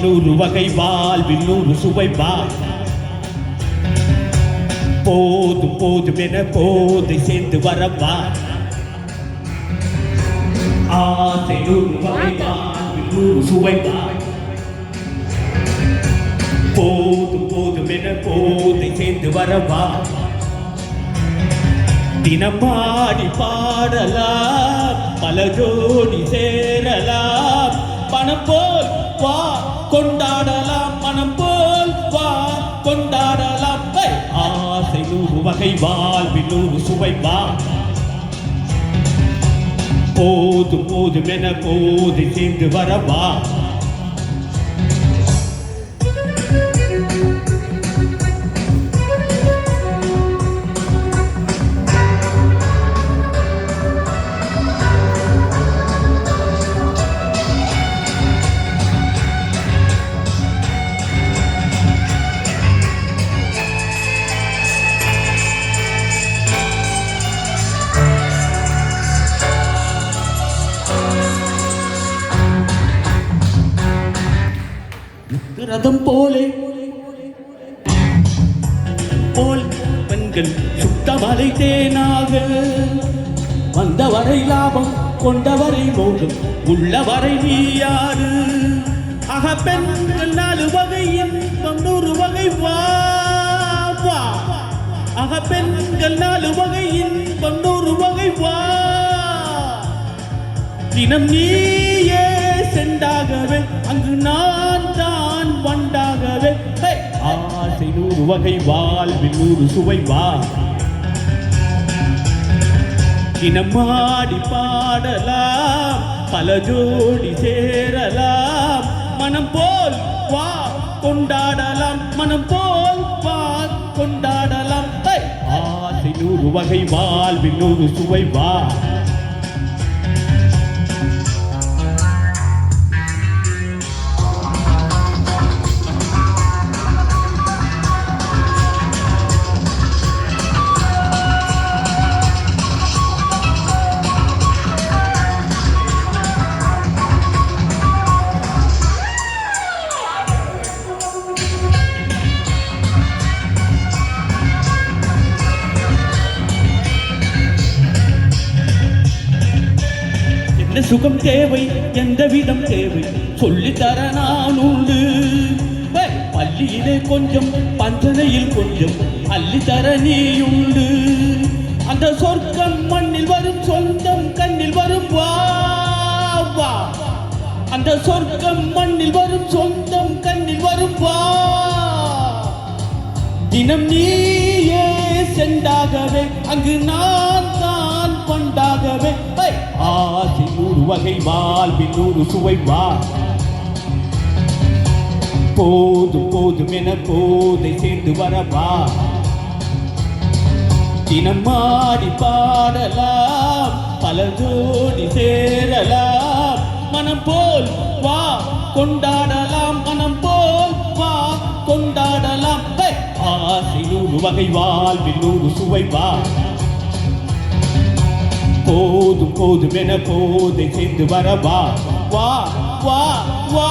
நூறு வகை வாழ்வில் நூறு சுவை வா போதும் போதும் என போதை சேர்ந்து வரவா ஆசை நூறு வகை வாழ்வில் நூறு சுவை வா போதும் போதும் என போதை சேர்ந்து வரவா தினமாடி பாடலாம் பல ஜோடி சேரலாம் பணம் போல் வா கொண்டாடலாம் மனம் போல் வா கொண்டாடலாம் ஆசை நூறு வகை வாழ்வில் நூறு சுவை வா போதும் போதும் என போதை சேர்ந்து வரவா ரதம் போலே போல் பெண்கள் சுத்தமலை தேனாக வந்தவரை லாபம் கொண்டவரை மோகம் உள்ளவரை நீ யாரு அக பெண்கள் 4 வகை இன்பம் 100 வகை வா அக பெண்கள் 4 வகை இன்பம் 100 வகை வா தினம் நீயே சென்றாகவே அங்கு நான் தான் வண்டாகவே ஆசை 100 வகை வாழ்வில் 100 சுவை வா தினமாடி பாடலாம் பல ஜோடி சேரலாம் மனம் போல் வா கொண்டாடலாம் மனம் போல் வா கொண்டாடலாம் ஆசை 100 வகை வாழ்வில் 100 சுவை வா சுகம் தேவை எந்த விதம் தேவை சொல்லித்தர நான் உண்டு பள்ளியிலே கொஞ்சம் பஞ்சனையில் கொஞ்சம் அள்ளித்தர நீ உண்டு அந்த சொர்க்கம் மண்ணில் வரும் சொந்தம் கண்ணில் வரும் வா அந்த சொர்க்கம் மண்ணில் வரும் சொந்தம் கண்ணில் வரும் வா தினம் நீயே சென்றாகவே அங்கு நான் தான் கொண்டாகவே ஆசை 100 வகை வாழ்வில் 100 சுவை வா போதும் போதும் என போதை சேர்ந்து வரவா தினமாடி பாடலாம் பல ஜோடி சேரலாம் மனம் போல் வா கொண்டாடலாம் மனம் போல் வா கொண்டாடலாம் ஆசை 100 வகை வாழ்வில் 100 சுவை வா போதும் போதும் என போதை சேர்ந்து வரவா வா வா வா